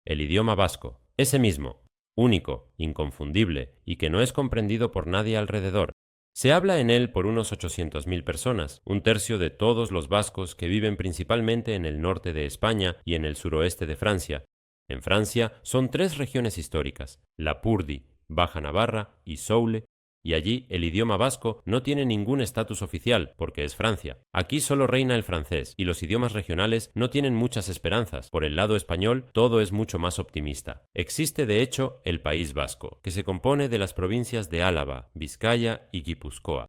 El idioma vasco, ese mismo, único, inconfundible y que no es comprendido por nadie alrededor. Se habla en él por unos 800.000 personas, un tercio de todos los vascos que viven principalmente en el norte de España y en el suroeste de Francia. En Francia son tres regiones históricas, Lapurdi, Baja Navarra y Soule, y allí el idioma vasco no tiene ningún estatus oficial, porque es Francia. Aquí solo reina el francés, y los idiomas regionales no tienen muchas esperanzas. Por el lado español, todo es mucho más optimista. Existe, de hecho, el País Vasco, que se compone de las provincias de Álava, Vizcaya y Guipúzcoa,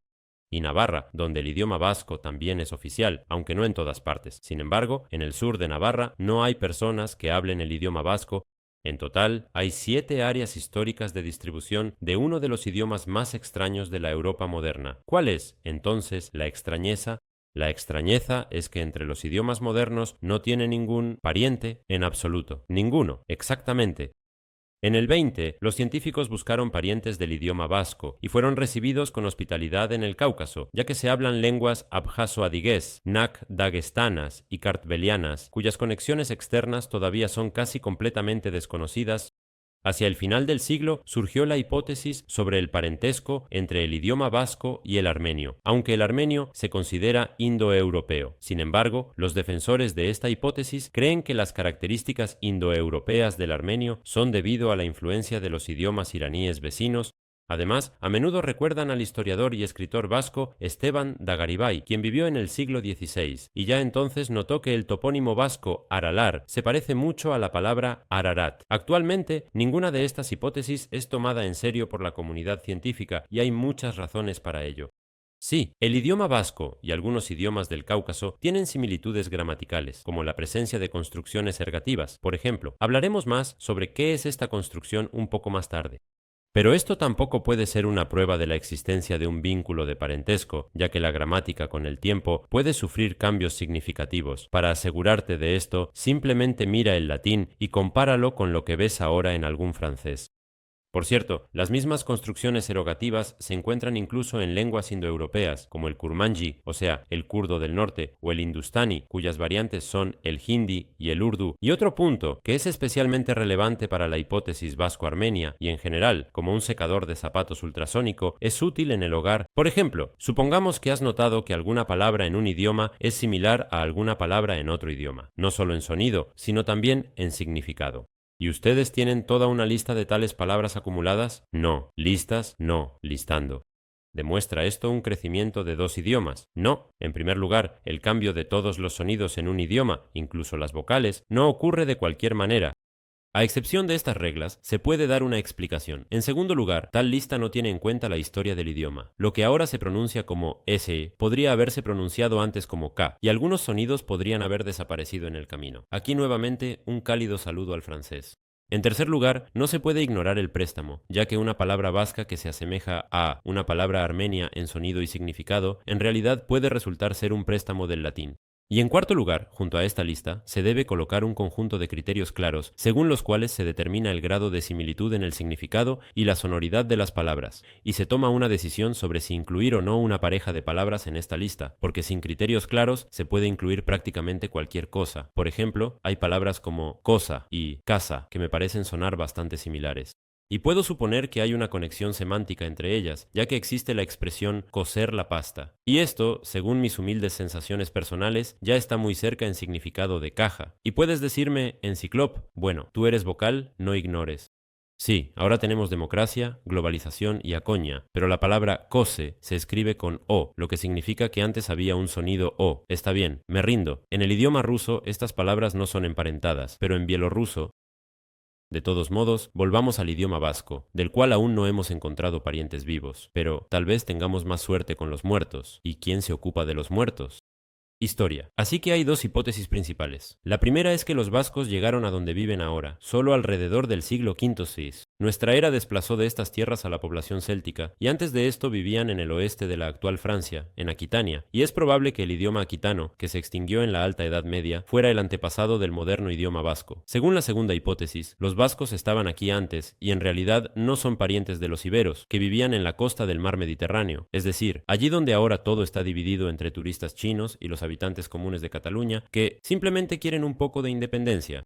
y Navarra, donde el idioma vasco también es oficial, aunque no en todas partes. Sin embargo, en el sur de Navarra no hay personas que hablen el idioma vasco. En total, hay 7 áreas históricas de distribución de uno de los idiomas más extraños de la Europa moderna. ¿Cuál es, entonces, la extrañeza? La extrañeza es que entre los idiomas modernos no tiene ningún pariente en absoluto. Ninguno, exactamente. En el 20, los científicos buscaron parientes del idioma vasco y fueron recibidos con hospitalidad en el Cáucaso, ya que se hablan lenguas abjaso-adigués, nak-dagestanas y kartvelianas, cuyas conexiones externas todavía son casi completamente desconocidas. Hacia el final del siglo surgió la hipótesis sobre el parentesco entre el idioma vasco y el armenio, aunque el armenio se considera indoeuropeo. Sin embargo, los defensores de esta hipótesis creen que las características indoeuropeas del armenio son debido a la influencia de los idiomas iraníes vecinos. Además, a menudo recuerdan al historiador y escritor vasco Esteban Dagaribay, quien vivió en el siglo XVI, y ya entonces notó que el topónimo vasco Aralar se parece mucho a la palabra Ararat. Actualmente, ninguna de estas hipótesis es tomada en serio por la comunidad científica, y hay muchas razones para ello. Sí, el idioma vasco y algunos idiomas del Cáucaso tienen similitudes gramaticales, como la presencia de construcciones ergativas. Por ejemplo, hablaremos más sobre qué es esta construcción un poco más tarde. Pero esto tampoco puede ser una prueba de la existencia de un vínculo de parentesco, ya que la gramática con el tiempo puede sufrir cambios significativos. Para asegurarte de esto, simplemente mira el latín y compáralo con lo que ves ahora en algún francés. Por cierto, las mismas construcciones erogativas se encuentran incluso en lenguas indoeuropeas, como el kurmanji, o sea, el kurdo del norte, o el hindustani, cuyas variantes son el hindi y el urdu. Y otro punto, que es especialmente relevante para la hipótesis vasco-armenia y en general, como un secador de zapatos ultrasónico, es útil en el hogar. Por ejemplo, supongamos que has notado que alguna palabra en un idioma es similar a alguna palabra en otro idioma, no solo en sonido, sino también en significado. ¿Y ustedes tienen toda una lista de tales palabras acumuladas? No. ¿Listas? No. Listando. ¿Demuestra esto un crecimiento de 2 idiomas? No. En primer lugar, el cambio de todos los sonidos en un idioma, incluso las vocales, no ocurre de cualquier manera. A excepción de estas reglas, se puede dar una explicación. En segundo lugar, tal lista no tiene en cuenta la historia del idioma. Lo que ahora se pronuncia como S podría haberse pronunciado antes como K, y algunos sonidos podrían haber desaparecido en el camino. Aquí nuevamente un cálido saludo al francés. En tercer lugar, no se puede ignorar el préstamo, ya que una palabra vasca que se asemeja a una palabra armenia en sonido y significado, en realidad puede resultar ser un préstamo del latín. Y en cuarto lugar, junto a esta lista, se debe colocar un conjunto de criterios claros, según los cuales se determina el grado de similitud en el significado y la sonoridad de las palabras, y se toma una decisión sobre si incluir o no una pareja de palabras en esta lista, porque sin criterios claros se puede incluir prácticamente cualquier cosa. Por ejemplo, hay palabras como cosa y casa, que me parecen sonar bastante similares. Y puedo suponer que hay una conexión semántica entre ellas, ya que existe la expresión cocer la pasta. Y esto, según mis humildes sensaciones personales, ya está muy cerca en significado de caja. Y puedes decirme, enciclop, bueno, tú eres vocal, no ignores. Sí, ahora tenemos democracia, globalización y acoña, pero la palabra cose se escribe con O, lo que significa que antes había un sonido O. Está bien, me rindo. En el idioma ruso estas palabras no son emparentadas, pero en bielorruso. De todos modos, volvamos al idioma vasco, del cual aún no hemos encontrado parientes vivos, pero tal vez tengamos más suerte con los muertos. ¿Y quién se ocupa de los muertos? Historia. Así que hay 2 hipótesis principales. La primera es que los vascos llegaron a donde viven ahora, solo alrededor del siglo V-VI. Nuestra era desplazó de estas tierras a la población céltica, y antes de esto vivían en el oeste de la actual Francia, en Aquitania, y es probable que el idioma aquitano, que se extinguió en la Alta Edad Media, fuera el antepasado del moderno idioma vasco. Según la segunda hipótesis, los vascos estaban aquí antes, y en realidad no son parientes de los iberos, que vivían en la costa del mar Mediterráneo, es decir, allí donde ahora todo está dividido entre turistas chinos y los habitantes comunes de Cataluña, que simplemente quieren un poco de independencia.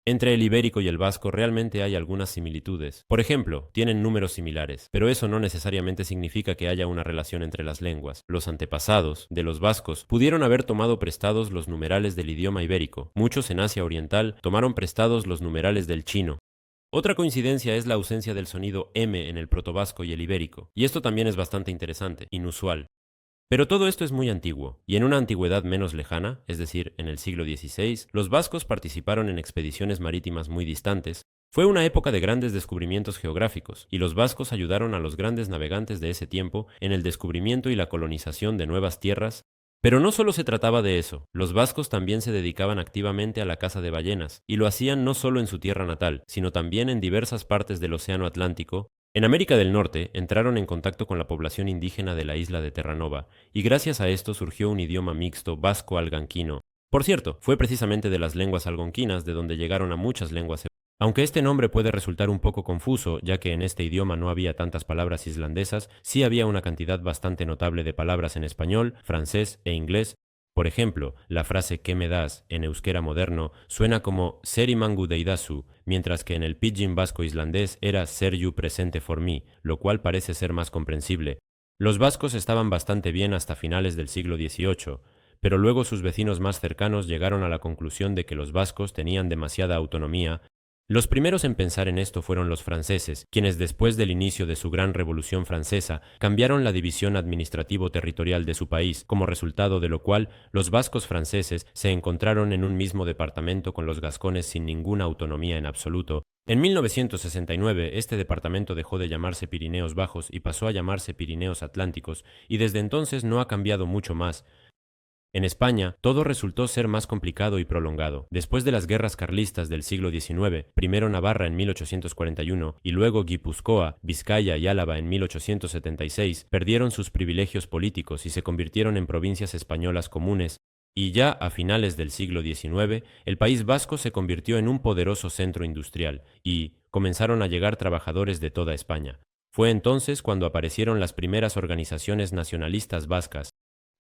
Entre el ibérico y el vasco realmente hay algunas similitudes. Por ejemplo, tienen números similares, pero eso no necesariamente significa que haya una relación entre las lenguas. Los antepasados de los vascos pudieron haber tomado prestados los numerales del idioma ibérico. Muchos en Asia Oriental tomaron prestados los numerales del chino. Otra coincidencia es la ausencia del sonido M en el protovasco y el ibérico, y esto también es bastante interesante, inusual. Pero todo esto es muy antiguo, y en una antigüedad menos lejana, es decir, en el siglo XVI, los vascos participaron en expediciones marítimas muy distantes. Fue una época de grandes descubrimientos geográficos, y los vascos ayudaron a los grandes navegantes de ese tiempo en el descubrimiento y la colonización de nuevas tierras. Pero no solo se trataba de eso, los vascos también se dedicaban activamente a la caza de ballenas, y lo hacían no solo en su tierra natal, sino también en diversas partes del Océano Atlántico. En América del Norte entraron en contacto con la población indígena de la isla de Terranova, y gracias a esto surgió un idioma mixto vasco-algonquino. Por cierto, fue precisamente de las lenguas algonquinas de donde llegaron a muchas lenguas. Aunque este nombre puede resultar un poco confuso, ya que en este idioma no había tantas palabras islandesas, sí había una cantidad bastante notable de palabras en español, francés e inglés. Por ejemplo, la frase ¿qué me das? En euskera moderno suena como seri mangu deidazu, mientras que en el pidgin vasco islandés era ser you presente for me, lo cual parece ser más comprensible. Los vascos estaban bastante bien hasta finales del siglo XVIII, pero luego sus vecinos más cercanos llegaron a la conclusión de que los vascos tenían demasiada autonomía. Los primeros en pensar en esto fueron los franceses, quienes después del inicio de su Gran Revolución Francesa cambiaron la división administrativo-territorial de su país, como resultado de lo cual los vascos franceses se encontraron en un mismo departamento con los gascones sin ninguna autonomía en absoluto. En 1969, este departamento dejó de llamarse Pirineos Bajos y pasó a llamarse Pirineos Atlánticos, y desde entonces no ha cambiado mucho más. En España, todo resultó ser más complicado y prolongado. Después de las guerras carlistas del siglo XIX, primero Navarra en 1841 y luego Guipúzcoa, Vizcaya y Álava en 1876, perdieron sus privilegios políticos y se convirtieron en provincias españolas comunes. Y ya a finales del siglo XIX, el País Vasco se convirtió en un poderoso centro industrial y comenzaron a llegar trabajadores de toda España. Fue entonces cuando aparecieron las primeras organizaciones nacionalistas vascas.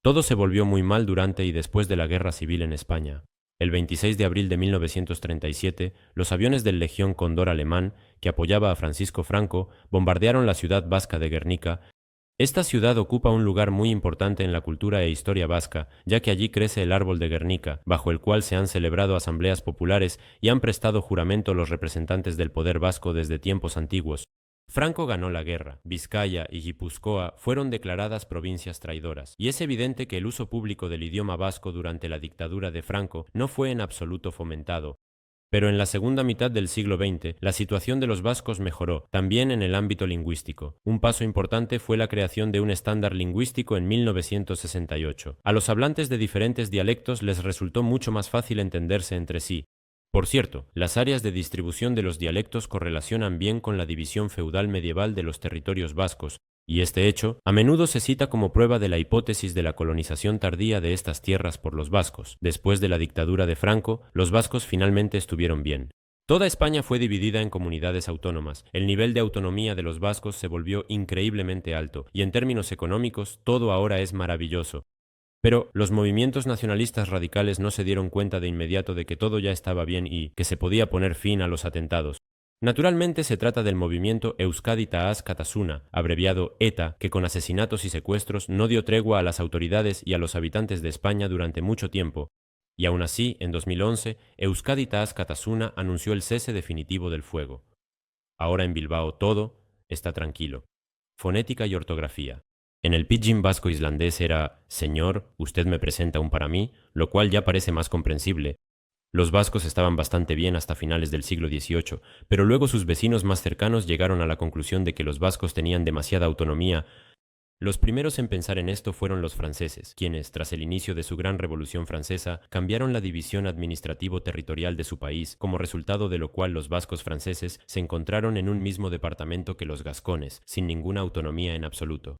Todo se volvió muy mal durante y después de la Guerra Civil en España. El 26 de abril de 1937, los aviones del Legión Cóndor alemán, que apoyaba a Francisco Franco, bombardearon la ciudad vasca de Guernica. Esta ciudad ocupa un lugar muy importante en la cultura e historia vasca, ya que allí crece el árbol de Guernica, bajo el cual se han celebrado asambleas populares y han prestado juramento los representantes del poder vasco desde tiempos antiguos. Franco ganó la guerra, Vizcaya y Guipúzcoa fueron declaradas provincias traidoras, y es evidente que el uso público del idioma vasco durante la dictadura de Franco no fue en absoluto fomentado. Pero en la segunda mitad del siglo XX, la situación de los vascos mejoró, también en el ámbito lingüístico. Un paso importante fue la creación de un estándar lingüístico en 1968. A los hablantes de diferentes dialectos les resultó mucho más fácil entenderse entre sí. Por cierto, las áreas de distribución de los dialectos correlacionan bien con la división feudal medieval de los territorios vascos, y este hecho a menudo se cita como prueba de la hipótesis de la colonización tardía de estas tierras por los vascos. Después de la dictadura de Franco, los vascos finalmente estuvieron bien. Toda España fue dividida en comunidades autónomas. El nivel de autonomía de los vascos se volvió increíblemente alto, y en términos económicos todo ahora es maravilloso. Pero los movimientos nacionalistas radicales no se dieron cuenta de inmediato de que todo ya estaba bien y que se podía poner fin a los atentados. Naturalmente se trata del movimiento Euskadi Taaz Katasuna, abreviado ETA, que con asesinatos y secuestros no dio tregua a las autoridades y a los habitantes de España durante mucho tiempo. Y aún así, en 2011, Euskadi Taaz Katasuna anunció el cese definitivo del fuego. Ahora en Bilbao todo está tranquilo. Fonética y ortografía. En el pidgin vasco islandés era «Señor, usted me presenta un para mí», lo cual ya parece más comprensible. Los vascos estaban bastante bien hasta finales del siglo XVIII, pero luego sus vecinos más cercanos llegaron a la conclusión de que los vascos tenían demasiada autonomía. Los primeros en pensar en esto fueron los franceses, quienes, tras el inicio de su Gran Revolución Francesa, cambiaron la división administrativo-territorial de su país, como resultado de lo cual los vascos franceses se encontraron en un mismo departamento que los gascones, sin ninguna autonomía en absoluto.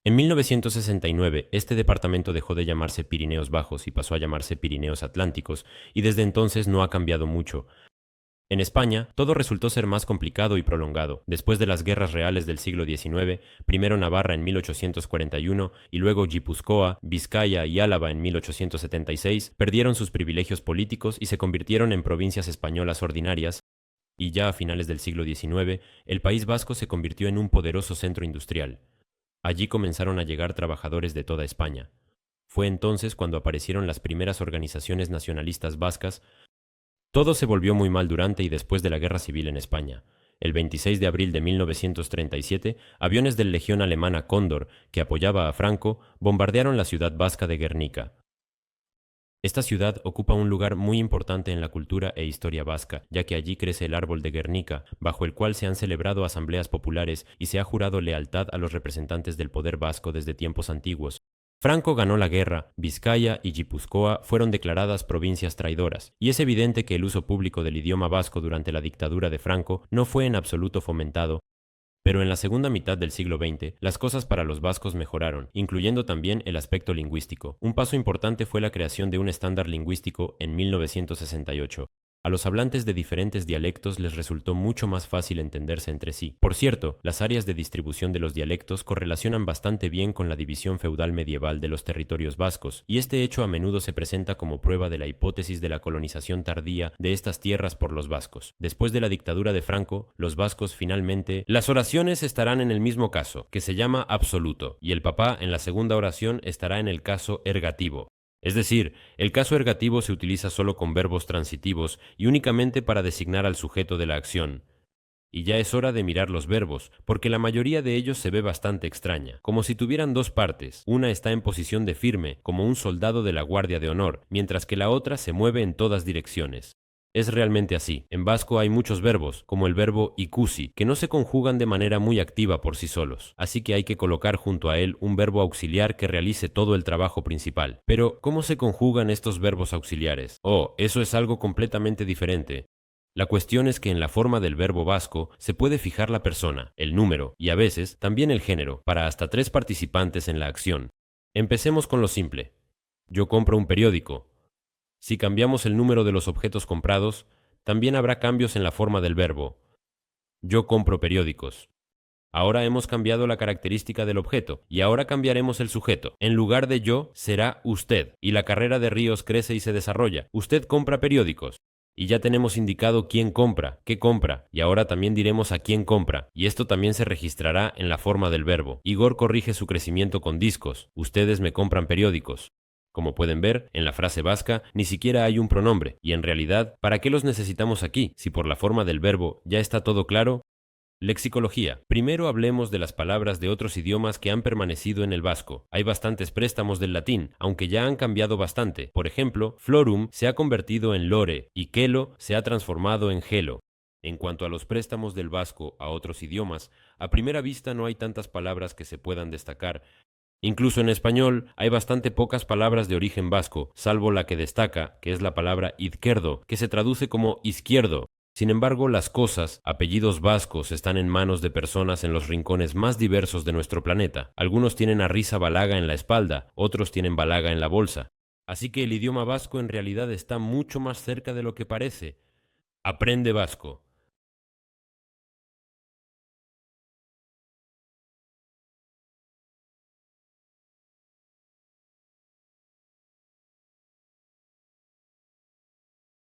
En 1969, este departamento dejó de llamarse Pirineos Bajos y pasó a llamarse Pirineos Atlánticos, y desde entonces no ha cambiado mucho. En España, todo resultó ser más complicado y prolongado. Después de las guerras reales del siglo XIX, primero Navarra en 1841 y luego Guipúzcoa, Vizcaya y Álava en 1876, perdieron sus privilegios políticos y se convirtieron en provincias españolas ordinarias, y ya a finales del siglo XIX, el País Vasco se convirtió en un poderoso centro industrial. Allí comenzaron a llegar trabajadores de toda España. Fue entonces cuando aparecieron las primeras organizaciones nacionalistas vascas. Todo se volvió muy mal durante y después de la Guerra Civil en España. El 26 de abril de 1937, aviones del Legión Alemana Cóndor, que apoyaba a Franco, bombardearon la ciudad vasca de Guernica. Esta ciudad ocupa un lugar muy importante en la cultura e historia vasca, ya que allí crece el árbol de Guernica, bajo el cual se han celebrado asambleas populares y se ha jurado lealtad a los representantes del poder vasco desde tiempos antiguos. Franco ganó la guerra, Vizcaya y Guipúzcoa fueron declaradas provincias traidoras, y es evidente que el uso público del idioma vasco durante la dictadura de Franco no fue en absoluto fomentado. Pero en la segunda mitad del siglo XX, las cosas para los vascos mejoraron, incluyendo también el aspecto lingüístico. Un paso importante fue la creación de un estándar lingüístico en 1968. A los hablantes de diferentes dialectos les resultó mucho más fácil entenderse entre sí. Por cierto, las áreas de distribución de los dialectos correlacionan bastante bien con la división feudal medieval de los territorios vascos, y este hecho a menudo se presenta como prueba de la hipótesis de la colonización tardía de estas tierras por los vascos. Después de la dictadura de Franco, los vascos finalmente... Las oraciones estarán en el mismo caso, que se llama absoluto, y el papá en la segunda oración estará en el caso ergativo. Es decir, el caso ergativo se utiliza solo con verbos transitivos y únicamente para designar al sujeto de la acción. Y ya es hora de mirar los verbos, porque la mayoría de ellos se ve bastante extraña, como si tuvieran dos partes. Una está en posición de firme, como un soldado de la Guardia de Honor, mientras que la otra se mueve en todas direcciones. Es realmente así. En vasco hay muchos verbos, como el verbo ikusi, que no se conjugan de manera muy activa por sí solos, así que hay que colocar junto a él un verbo auxiliar que realice todo el trabajo principal. Pero, ¿cómo se conjugan estos verbos auxiliares? Oh, eso es algo completamente diferente. La cuestión es que en la forma del verbo vasco se puede fijar la persona, el número y a veces también el género, para hasta 3 participantes en la acción. Empecemos con lo simple. Yo compro un periódico. Si cambiamos el número de los objetos comprados, también habrá cambios en la forma del verbo. Yo compro periódicos. Ahora hemos cambiado la característica del objeto y ahora cambiaremos el sujeto. En lugar de yo, será usted. Y la carrera de ríos crece y se desarrolla. Usted compra periódicos. Y ya tenemos indicado quién compra, qué compra, y ahora también diremos a quién compra, y esto también se registrará en la forma del verbo. Igor corrige su crecimiento con discos. Ustedes me compran periódicos. Como pueden ver, en la frase vasca ni siquiera hay un pronombre, y en realidad, ¿para qué los necesitamos aquí, si por la forma del verbo ya está todo claro? Lexicología. Primero hablemos de las palabras de otros idiomas que han permanecido en el vasco. Hay bastantes préstamos del latín, aunque ya han cambiado bastante. Por ejemplo, florum se ha convertido en lore y quelo se ha transformado en gelo. En cuanto a los préstamos del vasco a otros idiomas, a primera vista no hay tantas palabras que se puedan destacar. Incluso en español hay bastante pocas palabras de origen vasco, salvo la que destaca, que es la palabra izquierdo, que se traduce como izquierdo. Sin embargo, las cosas, apellidos vascos, están en manos de personas en los rincones más diversos de nuestro planeta. Algunos tienen a Risa Balaga en la espalda, otros tienen Balaga en la bolsa. Así que el idioma vasco en realidad está mucho más cerca de lo que parece. Aprende vasco.